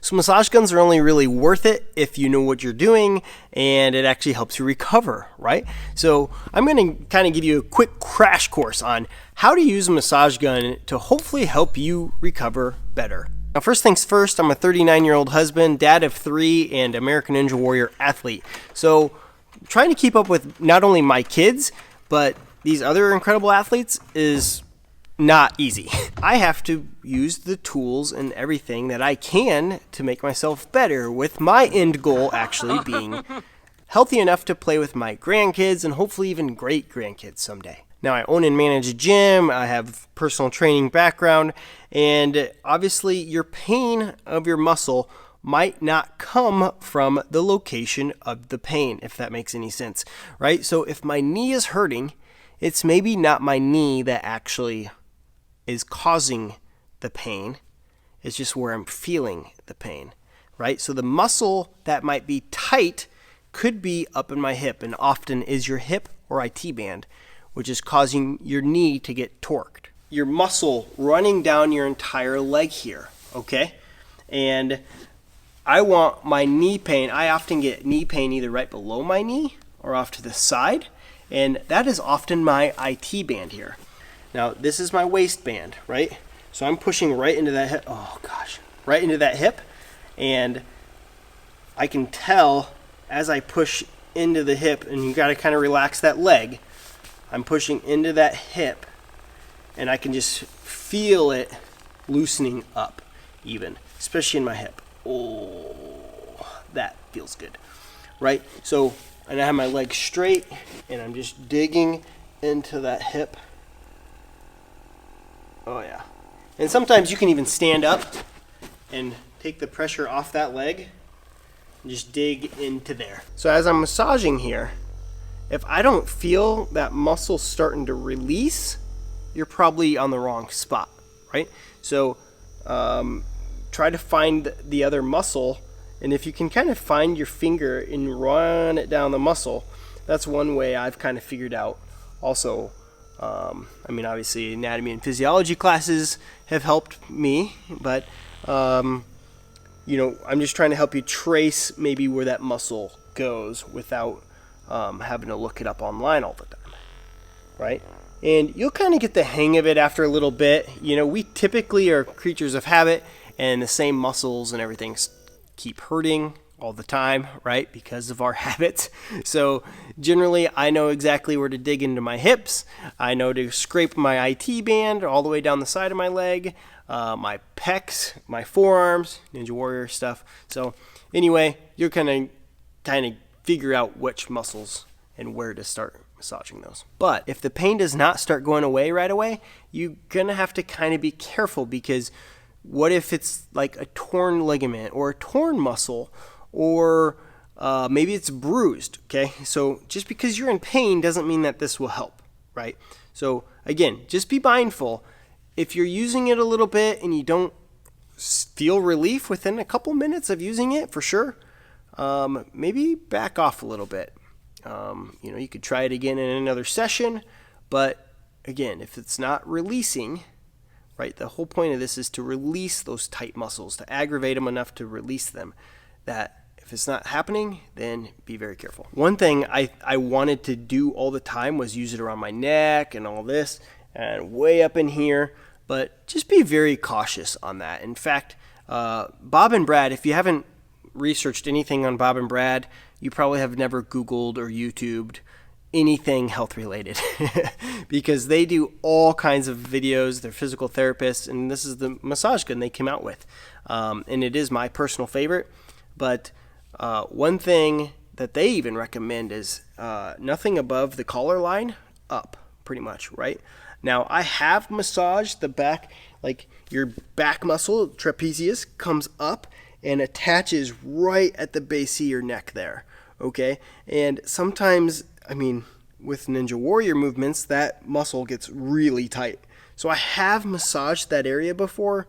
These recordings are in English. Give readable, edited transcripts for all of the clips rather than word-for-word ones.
So massage guns are only really worth it if you know what you're doing and it actually helps you recover, right? So I'm going to kind of give you a quick crash course on how to use a massage gun to hopefully help you recover better. Now, first things first, I'm a 39-year-old husband, dad of 3, and American Ninja Warrior athlete. So trying to keep up with not only my kids, but these other incredible athletes is not easy. I have to use the tools and everything that I can to make myself better, with my end goal actually being healthy enough to play with my grandkids and hopefully even great grandkids someday. Now, I own and manage a gym, I have personal training background, and obviously your pain of your muscle might not come from the location of the pain, if that makes any sense, right? So if my knee is hurting, it's maybe not my knee that actually is causing the pain. It's just where I'm feeling the pain, right? So the muscle that might be tight could be up in my hip, and often is your hip or IT band, which is causing your knee to get torqued. Your muscle running down your entire leg here, okay? And I want my knee pain, I often get knee pain either right below my knee or off to the side, and that is often my IT band here. Now, this is my waistband, right? So I'm pushing right into that hip, right into that hip, and I can tell as I push into the hip, and you gotta kind of relax that leg, I'm pushing into that hip, and I can just feel it loosening up even, especially in my hip. Oh, that feels good, right? So, and I have my leg straight, and I'm just digging into that hip. Oh yeah. And sometimes you can even stand up and take the pressure off that leg and just dig into there. So as I'm massaging here, if I don't feel that muscle starting to release, you're probably on the wrong spot, right? So try to find the other muscle, and if you can kind of find your finger and run it down the muscle, that's one way I've kind of figured out. Also, obviously anatomy and physiology classes have helped me, but I'm just trying to help you trace maybe where that muscle goes without having to look it up online all the time, right? And you'll kind of get the hang of it after a little bit. We typically are creatures of habit, and the same muscles and everything keep hurting all the time, right? Because of our habits. So generally, I know exactly where to dig into my hips. I know to scrape my IT band all the way down the side of my leg, my pecs, my forearms, Ninja Warrior stuff. So anyway, you're kind of figure out which muscles and where to start massaging those. But if the pain does not start going away right away, you're gonna have to kind of be careful, because what if it's like a torn ligament or a torn muscle, or maybe it's bruised, okay? So just because you're in pain doesn't mean that this will help, right? So again, just be mindful. If you're using it a little bit and you don't feel relief within a couple minutes of using it, for sure, maybe back off a little bit. You could try it again in another session, but again, if it's not releasing, right, the whole point of this is to release those tight muscles, to aggravate them enough to release them. That if it's not happening, then be very careful. One thing I wanted to do all the time was use it around my neck and all this, and way up in here, but just be very cautious on that. In fact, Bob and Brad, if you haven't researched anything on Bob and Brad, you probably have never Googled or YouTubed anything health related because they do all kinds of videos. They're physical therapists, and this is the massage gun they came out with, and it is my personal favorite. But one thing that they even recommend is nothing above the collar line up, pretty much, right? Now, I have massaged the back, like your back muscle, trapezius, comes up and attaches right at the base of your neck there, okay? And sometimes, with Ninja Warrior movements, that muscle gets really tight. So I have massaged that area before,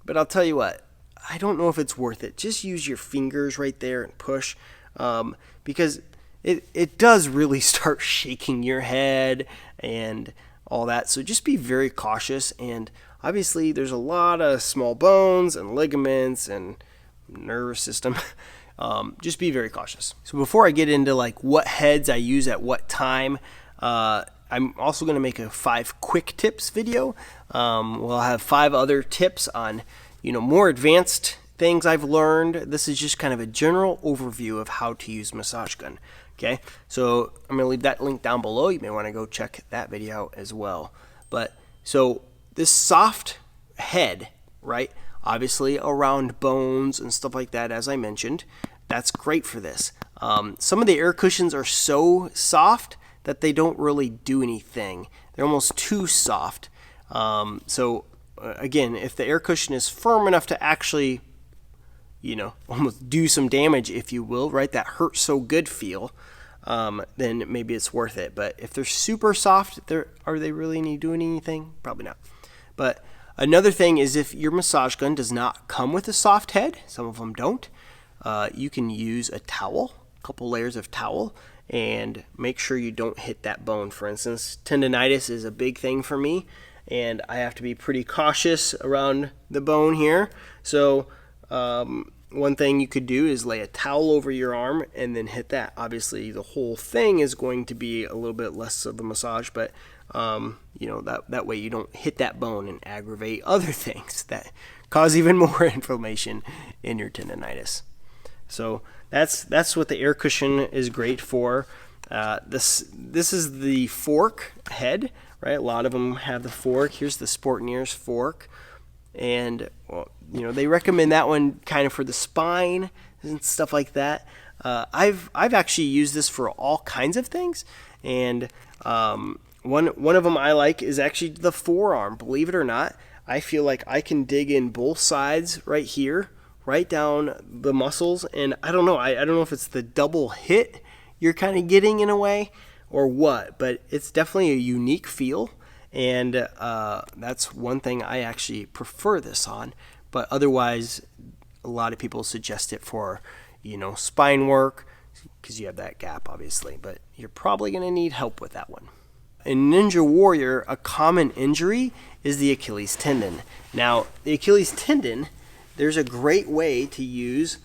but I'll tell you what, I don't know if it's worth it. Just use your fingers right there and push, because it does really start shaking your head and all that. So just be very cautious. And obviously there's a lot of small bones and ligaments and nervous system. Just be very cautious. So before I get into like what heads I use at what time, I'm also going to make a 5 quick tips video. We'll have 5 other tips on, more advanced things I've learned. This is just kind of a general overview of how to use massage gun. Okay, so I'm going to leave that link down below. You may want to go check that video out as well. But so this soft head, right? Obviously around bones and stuff like that, as I mentioned, that's great for this. Some of the air cushions are so soft that they don't really do anything. They're almost too soft. Again, if the air cushion is firm enough to actually, almost do some damage, if you will, right? That hurt so good feel, then maybe it's worth it. But if they're super soft, are they really doing anything? Probably not. But another thing is if your massage gun does not come with a soft head, some of them don't, you can use a towel, a couple layers of towel, and make sure you don't hit that bone. For instance, tendonitis is a big thing for me, and I have to be pretty cautious around the bone here. So one thing you could do is lay a towel over your arm and then hit that. Obviously, the whole thing is going to be a little bit less of a massage, but that way you don't hit that bone and aggravate other things that cause even more inflammation in your tendonitis. So that's what the air cushion is great for. This is the fork head, right? A lot of them have the fork. Here's the Sportneer's fork, and they recommend that one kind of for the spine and stuff like that. I've actually used this for all kinds of things, and one of them I like is actually the forearm. Believe it or not, I feel like I can dig in both sides right here, right down the muscles, and I don't know if it's the double hit you're kind of getting in a way or what, but it's definitely a unique feel, and that's one thing I actually prefer this on. But otherwise, a lot of people suggest it for spine work because you have that gap, obviously, but you're probably going to need help with that one. In Ninja Warrior, a common injury is the Achilles tendon. Now, the Achilles tendon, there's a great way to use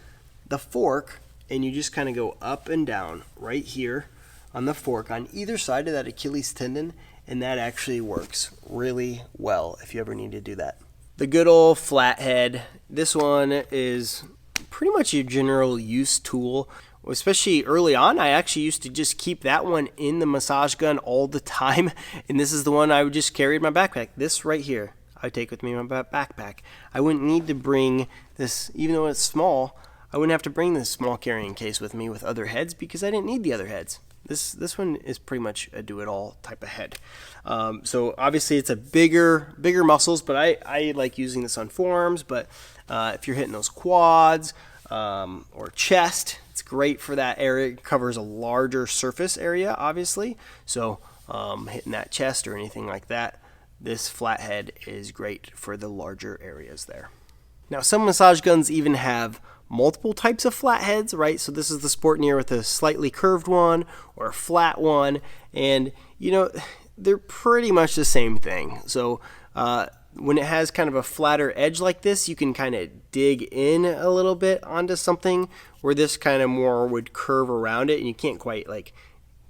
the fork, and you just kind of go up and down right here on the fork on either side of that Achilles tendon, and that actually works really well if you ever need to do that. The good old flathead, this one is pretty much a general use tool. Especially early on, I actually used to just keep that one in the massage gun all the time, and this is the one I would just carry in my backpack. This right here, I would take with me in my backpack. I wouldn't need to bring this, even though it's small, I wouldn't have to bring this small carrying case with me with other heads because I didn't need the other heads. This one is pretty much a do-it-all type of head. So obviously it's a bigger muscles, but I like using this on forearms. But if you're hitting those quads or chest, it's great for that area. It covers a larger surface area, obviously. So hitting that chest or anything like that, this flathead is great for the larger areas there. Now, some massage guns even have multiple types of flatheads, right? So this is the Sportneer with a slightly curved one or a flat one, and they're pretty much the same thing. So when it has kind of a flatter edge like this, you can kind of dig in a little bit onto something where this kind of more would curve around it, and you can't quite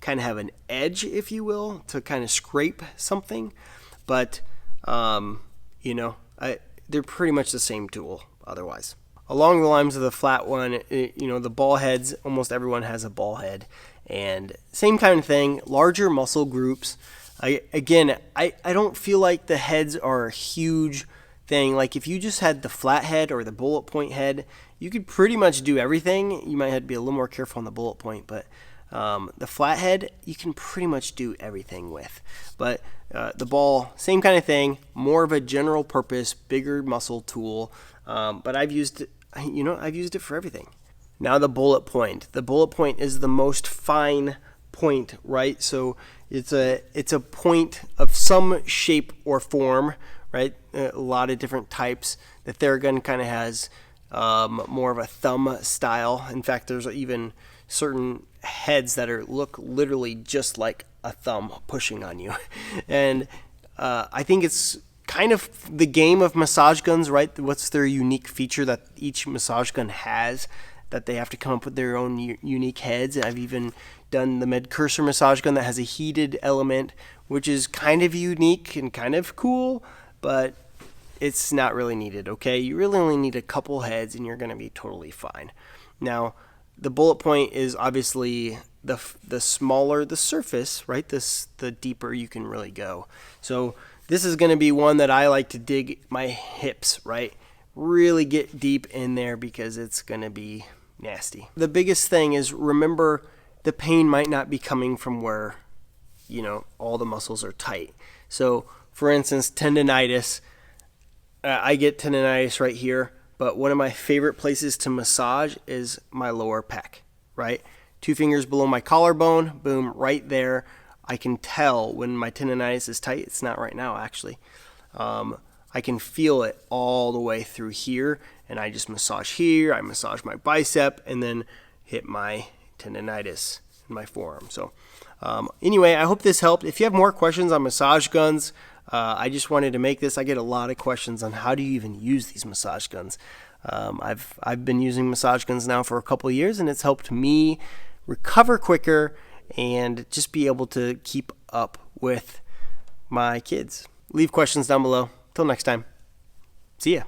kind of have an edge, if you will, to kind of scrape something. But they're pretty much the same tool otherwise. Along the lines of the flat one, the ball heads, almost everyone has a ball head. And same kind of thing, larger muscle groups. I don't feel like the heads are a huge thing. Like if you just had the flat head or the bullet point head, you could pretty much do everything. You might have to be a little more careful on the bullet point, but the flat head, you can pretty much do everything with. But the ball, same kind of thing, more of a general purpose, bigger muscle tool. But I've used it for everything. Now the bullet point. The bullet point is the most fine point, right? So it's a point of some shape or form, right? A lot of different types. The Theragun kind of has more of a thumb style. In fact, there's even certain heads that look literally just like a thumb pushing on you. And I think it's kind of the game of massage guns, right? What's their unique feature that each massage gun has, that they have to come up with their own unique heads. I've even done the Med Cursor massage gun that has a heated element, which is kind of unique and kind of cool, but it's not really needed, okay? You really only need a couple heads and you're going to be totally fine. Now, the bullet point is obviously the smaller the surface, right? The deeper you can really go. So this is going to be one that I like to dig my hips, right? Really get deep in there because it's going to be nasty. The biggest thing is, remember, the pain might not be coming from where, you know, all the muscles are tight. So for instance, tendonitis, I get tendonitis right here, but one of my favorite places to massage is my lower pec, right? 2 fingers below my collarbone, boom, right there. I can tell when my tendonitis is tight. It's not right now, actually. I can feel it all the way through here, and I just massage here, I massage my bicep, and then hit my tendonitis in my forearm. So anyway, I hope this helped. If you have more questions on massage guns, I just wanted to make this. I get a lot of questions on how do you even use these massage guns. I've been using massage guns now for a couple of years, and it's helped me recover quicker and just be able to keep up with my kids. Leave questions down below. Till next time. See ya.